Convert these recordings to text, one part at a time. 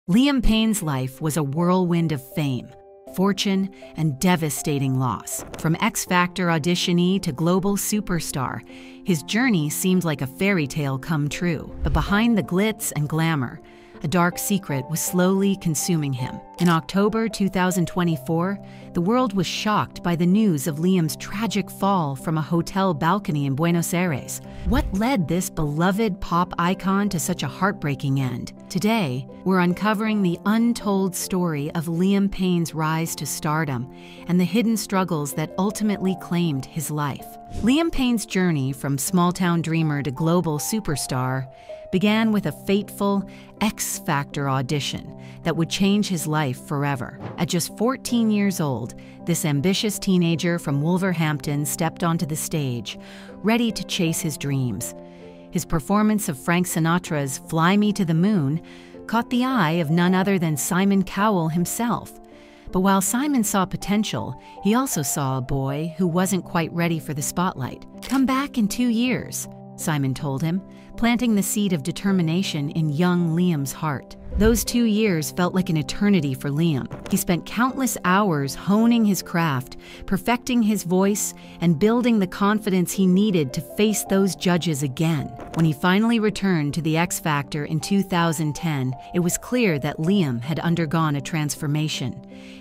Liam Payne's life was a whirlwind of fame, fortune, and devastating loss. From X Factor auditionee to global superstar, his journey seemed like a fairy tale come true. But behind the glitz and glamour, a dark secret was slowly consuming him. In October 2024, the world was shocked by the news of Liam's tragic fall from a hotel balcony in Buenos Aires. What led this beloved pop icon to such a heartbreaking end? Today, we're uncovering the untold story of Liam Payne's rise to stardom and the hidden struggles that ultimately claimed his life. Liam Payne's journey from small-town dreamer to global superstar began with a fateful X Factor audition that would change his life forever. At just 14 years old, this ambitious teenager from Wolverhampton stepped onto the stage, ready to chase his dreams. His performance of Frank Sinatra's "Fly Me to the Moon" caught the eye of none other than Simon Cowell himself. But while Simon saw potential, he also saw a boy who wasn't quite ready for the spotlight. "Come back in 2 years," Simon told him, planting the seed of determination in young Liam's heart. Those 2 years felt like an eternity for Liam. He spent countless hours honing his craft, perfecting his voice, and building the confidence he needed to face those judges again. When he finally returned to the X Factor in 2010, it was clear that Liam had undergone a transformation.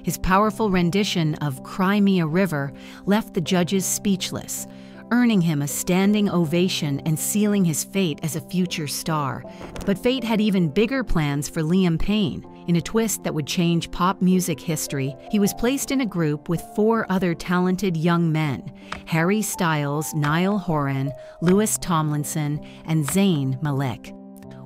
His powerful rendition of "Cry Me a River" left the judges speechless, earning him a standing ovation and sealing his fate as a future star. But fate had even bigger plans for Liam Payne. In a twist that would change pop music history, he was placed in a group with 4 other talented young men: Harry Styles, Niall Horan, Louis Tomlinson, and Zayn Malik.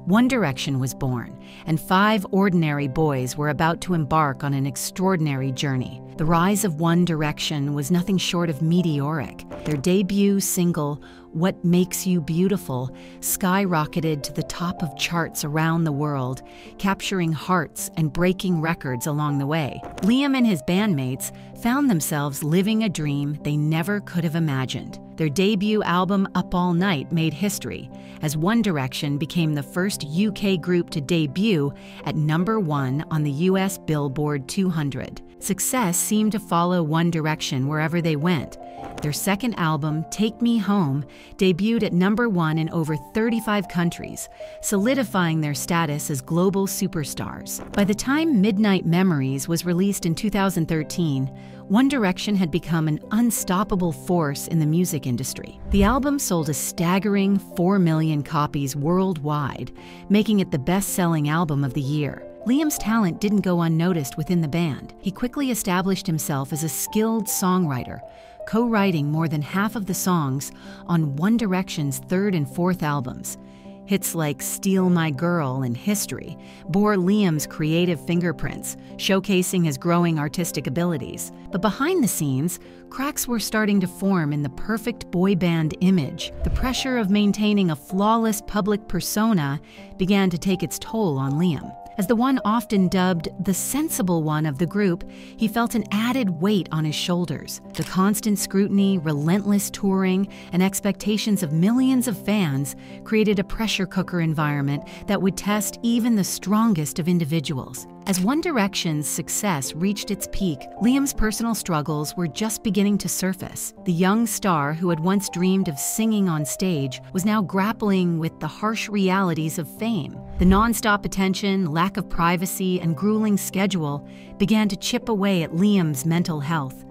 One Direction was born, and 5 ordinary boys were about to embark on an extraordinary journey. The rise of One Direction was nothing short of meteoric. Their debut single, "What Makes You Beautiful," skyrocketed to the top of charts around the world, capturing hearts and breaking records along the way. Liam and his bandmates found themselves living a dream they never could have imagined. Their debut album, "Up All Night," made history, as One Direction became the first UK group to debut at #1 on the US Billboard 200. Success seemed to follow One Direction wherever they went. Their second album, "Take Me Home," debuted at #1 in over 35 countries, solidifying their status as global superstars. By the time Midnight Memories was released in 2013, One Direction had become an unstoppable force in the music industry. The album sold a staggering 4 million copies worldwide, making it the best-selling album of the year. Liam's talent didn't go unnoticed within the band. He quickly established himself as a skilled songwriter, co-writing more than half of the songs on One Direction's 3rd and 4th albums. Hits like "Steal My Girl" and "History" bore Liam's creative fingerprints, showcasing his growing artistic abilities. But behind the scenes, cracks were starting to form in the perfect boy band image. The pressure of maintaining a flawless public persona began to take its toll on Liam. As the one often dubbed the sensible one of the group, he felt an added weight on his shoulders. The constant scrutiny, relentless touring, and expectations of millions of fans created a pressure cooker environment that would test even the strongest of individuals. As One Direction's success reached its peak, Liam's personal struggles were just beginning to surface. The young star who had once dreamed of singing on stage was now grappling with the harsh realities of fame. The non-stop attention, lack of privacy, and grueling schedule began to chip away at Liam's mental health.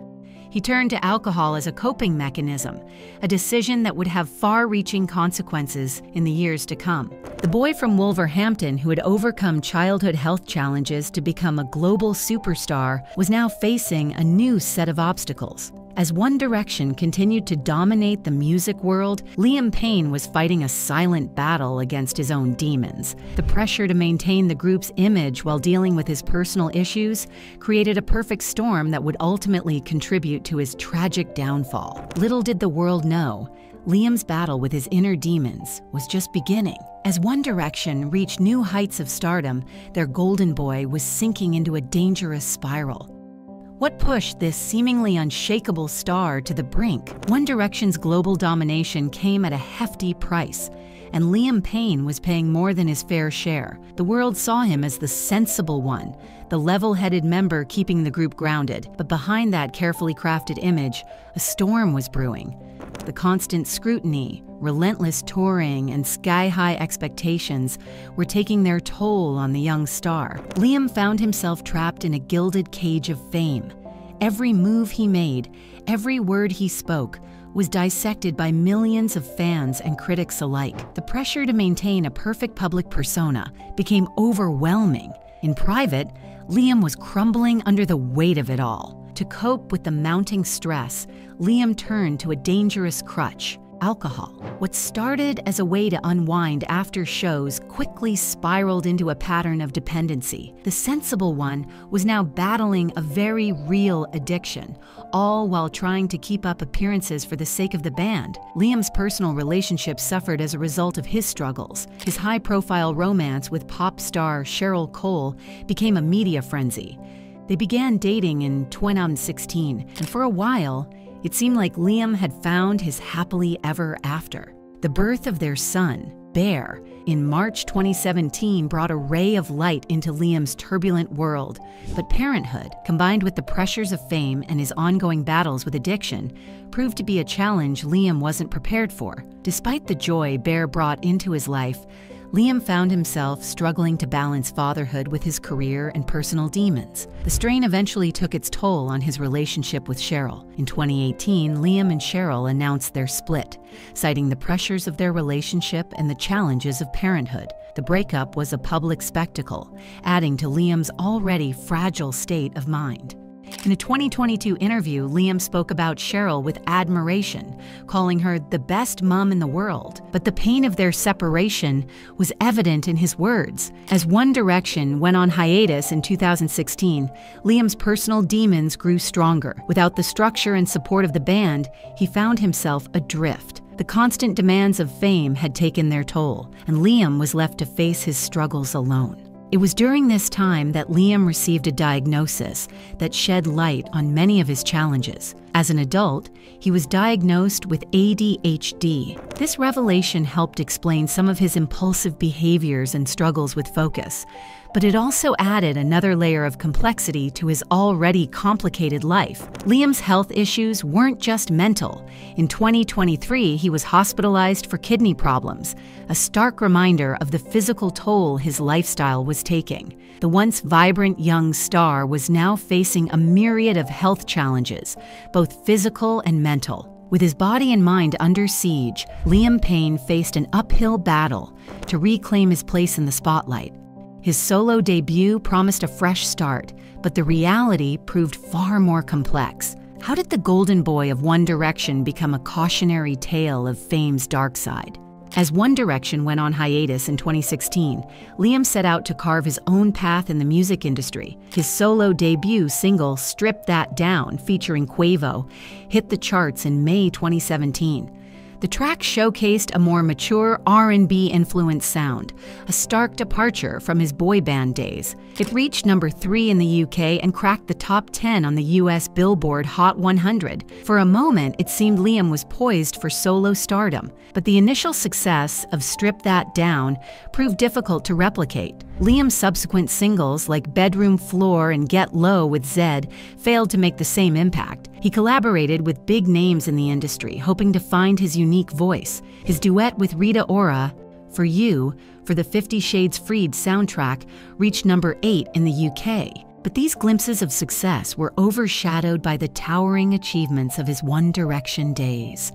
He turned to alcohol as a coping mechanism, a decision that would have far-reaching consequences in the years to come. The boy from Wolverhampton who had overcome childhood health challenges to become a global superstar was now facing a new set of obstacles. As One Direction continued to dominate the music world, Liam Payne was fighting a silent battle against his own demons. The pressure to maintain the group's image while dealing with his personal issues created a perfect storm that would ultimately contribute to his tragic downfall. Little did the world know, Liam's battle with his inner demons was just beginning. As One Direction reached new heights of stardom, their golden boy was sinking into a dangerous spiral. What pushed this seemingly unshakable star to the brink? One Direction's global domination came at a hefty price. and Liam Payne was paying more than his fair share. The world saw him as the sensible one, the level-headed member keeping the group grounded. But behind that carefully crafted image, a storm was brewing. The constant scrutiny, relentless touring, and sky-high expectations were taking their toll on the young star. Liam found himself trapped in a gilded cage of fame. Every move he made, every word he spoke, was dissected by millions of fans and critics alike. The pressure to maintain a perfect public persona became overwhelming. In private, Liam was crumbling under the weight of it all. To cope with the mounting stress, Liam turned to a dangerous crutch: alcohol. What started as a way to unwind after shows quickly spiraled into a pattern of dependency. The sensible one was now battling a very real addiction, all while trying to keep up appearances for the sake of the band. Liam's personal relationship suffered as a result of his struggles. His high-profile romance with pop star Cheryl Cole became a media frenzy. They began dating in 2016, and for a while, it seemed like Liam had found his happily ever after. The birth of their son, Bear, in March 2017 brought a ray of light into Liam's turbulent world. But parenthood, combined with the pressures of fame and his ongoing battles with addiction, proved to be a challenge Liam wasn't prepared for. Despite the joy Bear brought into his life, Liam found himself struggling to balance fatherhood with his career and personal demons. The strain eventually took its toll on his relationship with Cheryl. In 2018, Liam and Cheryl announced their split, citing the pressures of their relationship and the challenges of parenthood. The breakup was a public spectacle, adding to Liam's already fragile state of mind. In a 2022 interview, Liam spoke about Cheryl with admiration, calling her the best mom in the world. But the pain of their separation was evident in his words. As One Direction went on hiatus in 2016, Liam's personal demons grew stronger. Without the structure and support of the band, he found himself adrift. The constant demands of fame had taken their toll, and Liam was left to face his struggles alone. It was during this time that Liam received a diagnosis that shed light on many of his challenges. As an adult, he was diagnosed with ADHD. This revelation helped explain some of his impulsive behaviors and struggles with focus, but it also added another layer of complexity to his already complicated life. Liam's health issues weren't just mental. In 2023, he was hospitalized for kidney problems, a stark reminder of the physical toll his lifestyle was taking. The once vibrant young star was now facing a myriad of health challenges, both physical and mental. With his body and mind under siege, Liam Payne faced an uphill battle to reclaim his place in the spotlight. His solo debut promised a fresh start, but the reality proved far more complex. How did the golden boy of One Direction become a cautionary tale of fame's dark side? As One Direction went on hiatus in 2016, Liam set out to carve his own path in the music industry. His solo debut single, Strip That Down, featuring Quavo, hit the charts in May 2017. The track showcased a more mature R&B-influenced sound, a stark departure from his boy band days. It reached number 3 in the UK and cracked the top 10 on the US Billboard Hot 100. For a moment, it seemed Liam was poised for solo stardom, but the initial success of Strip That Down proved difficult to replicate. Liam's subsequent singles like Bedroom Floor and Get Low with Zedd failed to make the same impact. He collaborated with big names in the industry, hoping to find his unique voice. His duet with Rita Ora, For You, for the 50 Shades Freed soundtrack, reached number 8 in the UK. But these glimpses of success were overshadowed by the towering achievements of his One Direction days.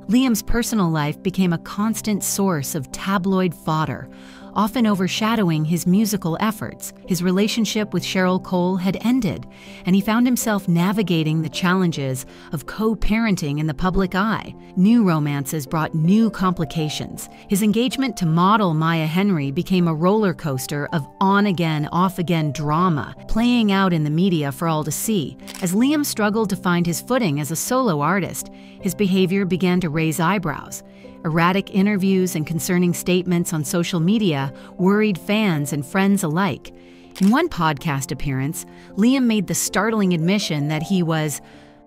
Liam's personal life became a constant source of tabloid fodder, often overshadowing his musical efforts. His relationship with Cheryl Cole had ended, and he found himself navigating the challenges of co-parenting in the public eye. New romances brought new complications. His engagement to model Maya Henry became a roller coaster of on-again, off-again drama, playing out in the media for all to see. As Liam struggled to find his footing as a solo artist, his behavior began to raise eyebrows. Erratic interviews and concerning statements on social media worried fans and friends alike. In one podcast appearance, Liam made the startling admission that he was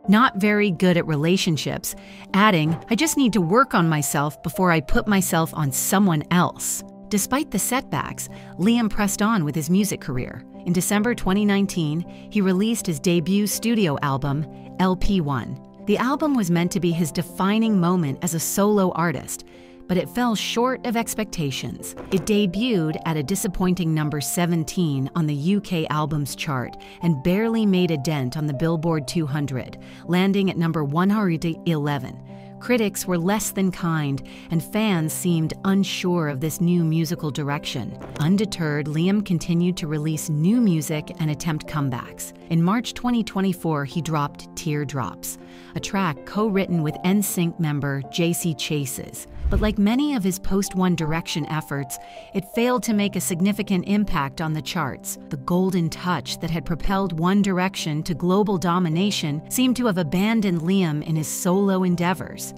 not very good at relationships, adding, "I just need to work on myself before I put myself on someone else." Despite the setbacks, Liam pressed on with his music career. In December 2019, he released his debut studio album, LP1. The album was meant to be his defining moment as a solo artist, but it fell short of expectations. It debuted at a disappointing number 17 on the UK albums chart and barely made a dent on the Billboard 200, landing at number 111. Critics were less than kind, and fans seemed unsure of this new musical direction. Undeterred, Liam continued to release new music and attempt comebacks. In March 2024, he dropped Teardrops, a track co-written with NSYNC member JC Chases. But like many of his post-One Direction efforts, it failed to make a significant impact on the charts. The golden touch that had propelled One Direction to global domination seemed to have abandoned Liam in his solo endeavors.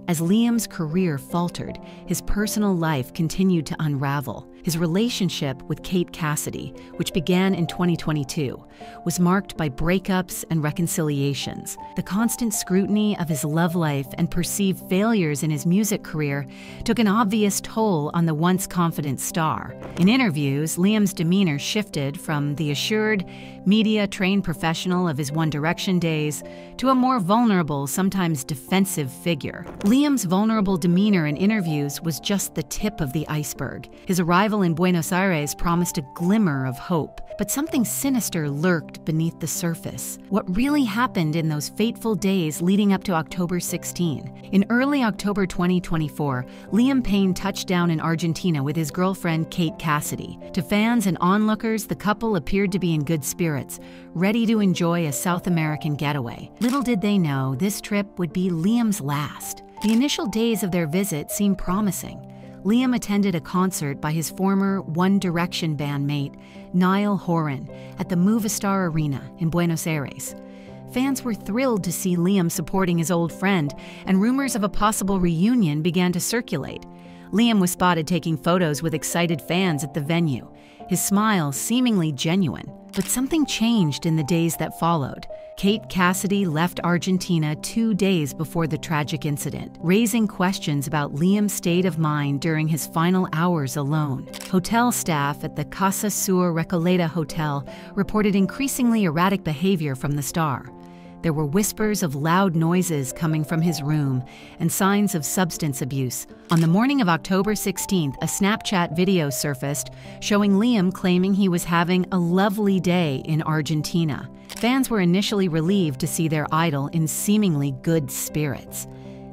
As Liam's career faltered, his personal life continued to unravel. His relationship with Kate Cassidy, which began in 2022, was marked by breakups and reconciliations. The constant scrutiny of his love life and perceived failures in his music career took an obvious toll on the once confident star. In interviews, Liam's demeanor shifted from the assured, media-trained professional of his One Direction days to a more vulnerable, sometimes defensive figure. Liam's vulnerable demeanor in interviews was just the tip of the iceberg. His arrival in Buenos Aires promised a glimmer of hope, but something sinister lurked beneath the surface. What really happened in those fateful days leading up to October 16? In early October 2024, Liam Payne touched down in Argentina with his girlfriend Kate Cassidy. To fans and onlookers, the couple appeared to be in good spirits, ready to enjoy a South American getaway. Little did they know this trip would be Liam's last. The initial days of their visit seemed promising. Liam attended a concert by his former One Direction bandmate, Niall Horan, at the Movistar Arena in Buenos Aires. Fans were thrilled to see Liam supporting his old friend, and rumors of a possible reunion began to circulate. Liam was spotted taking photos with excited fans at the venue, his smile seemingly genuine. But something changed in the days that followed. Kate Cassidy left Argentina 2 days before the tragic incident, raising questions about Liam's state of mind during his final hours alone. Hotel staff at the Casa Sur Recoleta Hotel reported increasingly erratic behavior from the star. There were whispers of loud noises coming from his room and signs of substance abuse. On the morning of October 16th, a Snapchat video surfaced showing Liam claiming he was having a lovely day in Argentina. Fans were initially relieved to see their idol in seemingly good spirits.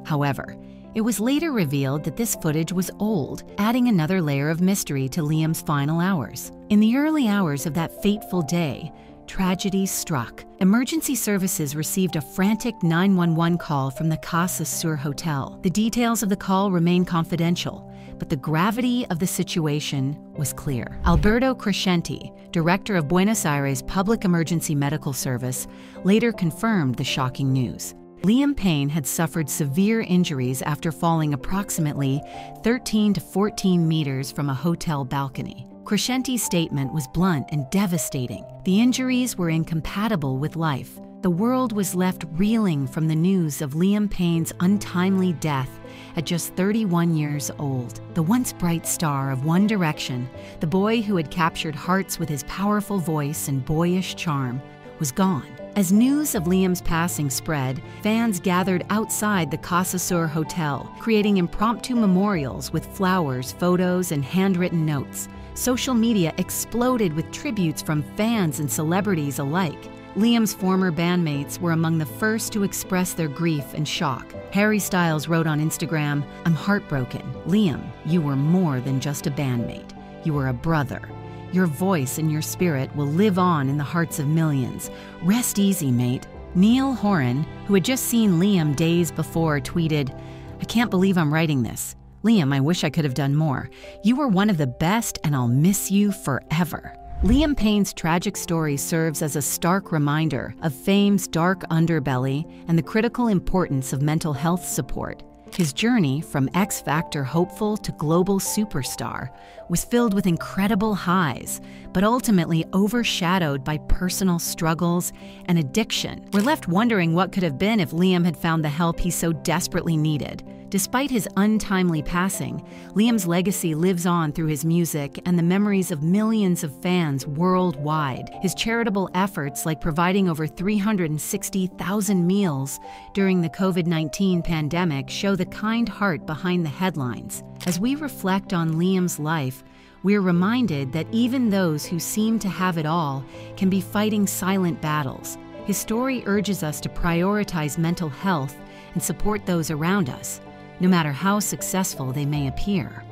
However, it was later revealed that this footage was old, adding another layer of mystery to Liam's final hours. In the early hours of that fateful day, tragedy struck. Emergency services received a frantic 911 call from the Casa Sur Hotel. The details of the call remain confidential, but the gravity of the situation was clear. Alberto Crescenti, director of Buenos Aires Public Emergency Medical Service, later confirmed the shocking news. Liam Payne had suffered severe injuries after falling approximately 13 to 14 meters from a hotel balcony. Crescenti's statement was blunt and devastating. The injuries were incompatible with life. The world was left reeling from the news of Liam Payne's untimely death at just 31 years old. The once bright star of One Direction, the boy who had captured hearts with his powerful voice and boyish charm, was gone. As news of Liam's passing spread, fans gathered outside the Casa Sur Hotel, creating impromptu memorials with flowers, photos, and handwritten notes. Social media exploded with tributes from fans and celebrities alike. Liam's former bandmates were among the first to express their grief and shock. Harry Styles wrote on Instagram, "I'm heartbroken. Liam, you were more than just a bandmate. You were a brother. Your voice and your spirit will live on in the hearts of millions. Rest easy, mate." Niall Horan, who had just seen Liam days before, tweeted, "I can't believe I'm writing this. Liam, I wish I could have done more. You were one of the best, and I'll miss you forever." Liam Payne's tragic story serves as a stark reminder of fame's dark underbelly and the critical importance of mental health support. His journey from X Factor hopeful to global superstar was filled with incredible highs, but ultimately overshadowed by personal struggles and addiction. We're left wondering what could have been if Liam had found the help he so desperately needed. Despite his untimely passing, Liam's legacy lives on through his music and the memories of millions of fans worldwide. His charitable efforts, like providing over 360,000 meals during the COVID-19 pandemic, show the kind heart behind the headlines. As we reflect on Liam's life, we're reminded that even those who seem to have it all can be fighting silent battles. His story urges us to prioritize mental health and support those around us, no matter how successful they may appear.